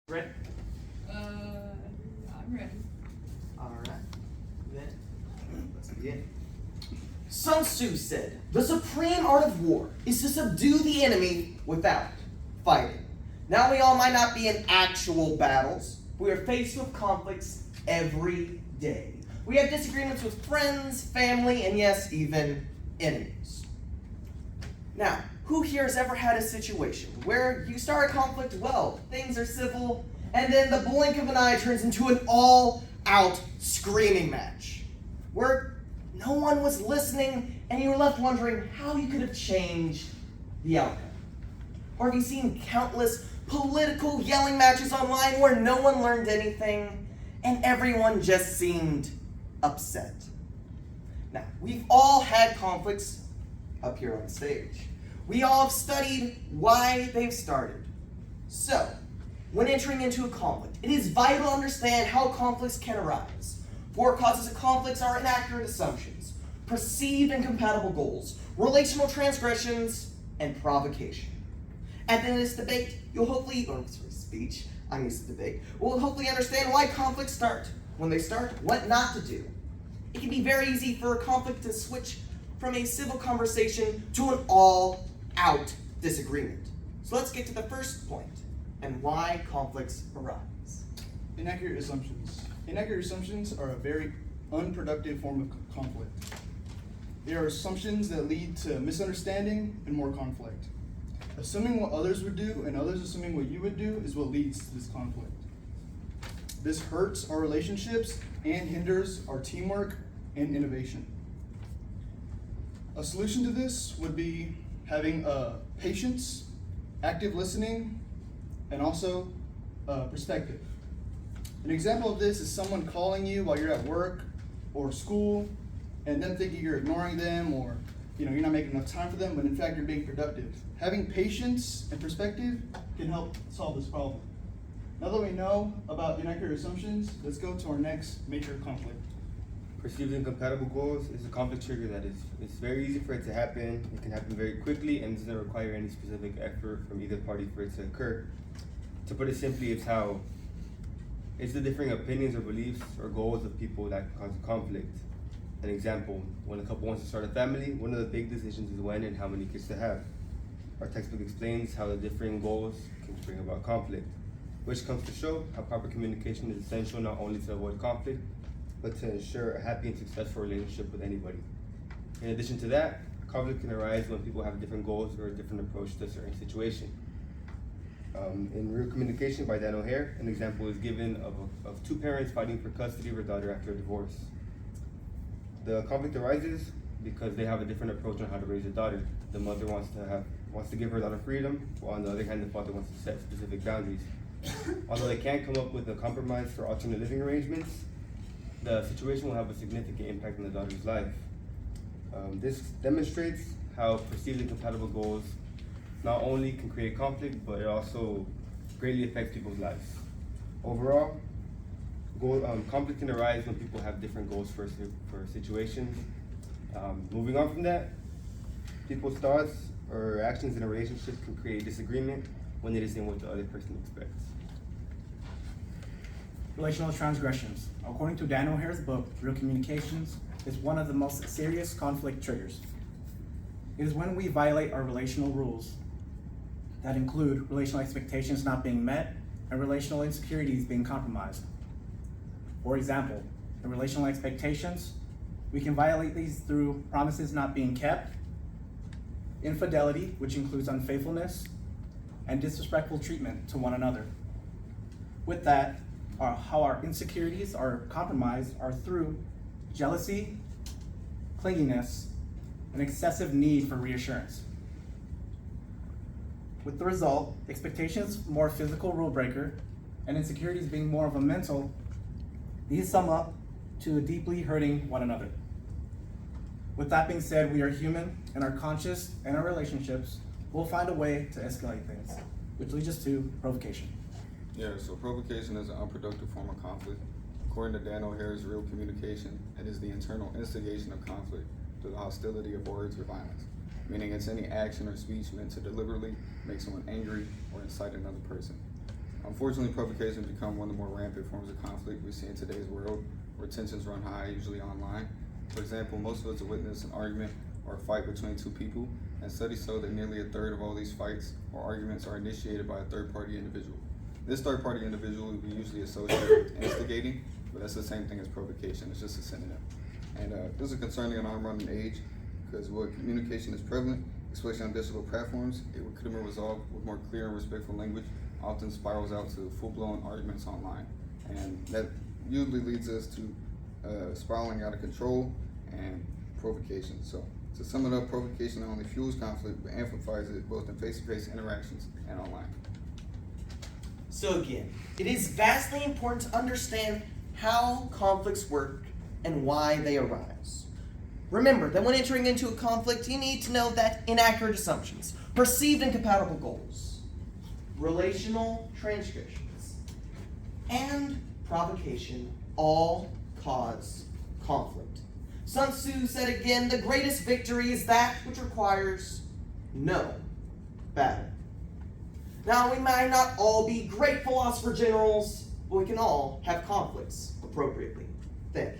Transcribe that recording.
Ready? I'm ready. Alright. Then, let's begin. Sun Tzu said, "The supreme art of war is to subdue the enemy without fighting." Now, we all might not be in actual battles. We are faced with conflicts every day. We have disagreements with friends, family, and yes, even enemies. Now, who here has ever had a situation where you start a conflict well, things are civil, and then the blink of an eye turns into an all-out screaming match, where no one was listening and you were left wondering how you could have changed the outcome? Or have you seen countless political yelling matches online where no one learned anything and everyone just seemed upset? Now, we've all had conflicts up here on the stage. We all have studied why they've started. So, when entering into a conflict, it is vital to understand how conflicts can arise. Four causes of conflicts are inaccurate assumptions, perceived incompatible goals, relational transgressions, and provocation. At the end of this debate, you'll hopefully, I'm used to debate, we'll hopefully understand why conflicts start, when they start, what not to do. It can be very easy for a conflict to switch from a civil conversation to an all-out disagreement. So let's get to the first point, and why conflicts arise. Inaccurate assumptions. Inaccurate assumptions are a very unproductive form of conflict. They are assumptions that lead to misunderstanding and more conflict. Assuming what others would do and others assuming what you would do is what leads to this conflict. This hurts our relationships and hinders our teamwork and innovation. A solution to this would be having patience, active listening, and also perspective. An example of this is someone calling you while you're at work or school and them thinking you're ignoring them or you're not making enough time for them, but in fact you're being productive. Having patience and perspective can help solve this problem. Now that we know about inaccurate assumptions, let's go to our next major conflict. Perceived incompatible goals is a conflict trigger that it's very easy for it to happen. It can happen very quickly and doesn't require any specific effort from either party for it to occur. To put it simply, it's the differing opinions or beliefs or goals of people that cause conflict. An example, when a couple wants to start a family, one of the big decisions is when and how many kids to have. Our textbook explains how the differing goals can bring about conflict, which comes to show how proper communication is essential not only to avoid conflict, but to ensure a happy and successful relationship with anybody. In addition to that, conflict can arise when people have different goals or a different approach to a certain situation. In Real Communication by Dan O'Hare, an example is given of two parents fighting for custody of their daughter after a divorce. The conflict arises because they have a different approach on how to raise a daughter. The mother wants to give her daughter freedom, while on the other hand, the father wants to set specific boundaries. Although they can't come up with a compromise for alternate living arrangements, the situation will have a significant impact on the daughter's life. This demonstrates how perceived incompatible goals not only can create conflict, but it also greatly affects people's lives. Overall, conflict can arise when people have different goals for situations. Moving on from that, people's thoughts or actions in a relationship can create disagreement when it isn't what the other person expects. Relational transgressions. According to Dan O'Hare's book, Real Communications is one of the most serious conflict triggers. It is when we violate our relational rules that include relational expectations not being met and relational insecurities being compromised. For example, in relational expectations, we can violate these through promises not being kept, infidelity, which includes unfaithfulness, and disrespectful treatment to one another. With that, how our insecurities are compromised are through jealousy, clinginess, and excessive need for reassurance. With the result, expectations more physical rule breaker, and insecurities being more of a mental, these sum up to deeply hurting one another. With that being said, we are human and are conscious in our relationships. We'll find a way to escalate things, which leads us to provocation. Yeah, so provocation is an unproductive form of conflict. According to Dan O'Hare's Real Communication, it is the internal instigation of conflict through the hostility of words or violence, meaning it's any action or speech meant to deliberately make someone angry or incite another person. Unfortunately, provocation has become one of the more rampant forms of conflict we see in today's world, where tensions run high, usually online. For example, most of us have witnessed an argument or a fight between two people, and studies show that nearly a third of all these fights or arguments are initiated by a third-party individual. This third-party individual we usually associate with instigating, but that's the same thing as provocation. It's just a synonym. And this is concerning in our modern age, because where communication is prevalent, especially on digital platforms, it could have been resolved with more clear and respectful language, often spirals out to full-blown arguments online. And that usually leads us to spiraling out of control and provocation. So to sum it up, provocation not only fuels conflict, but amplifies it both in face-to-face interactions and online. So again, it is vastly important to understand how conflicts work and why they arise. Remember that when entering into a conflict, you need to know that inaccurate assumptions, perceived incompatible goals, relational transgressions, and provocation all cause conflict. Sun Tzu said again, the greatest victory is that which requires no battle. Now, we might not all be great philosopher generals, but we can all have conflicts appropriately. Thank you.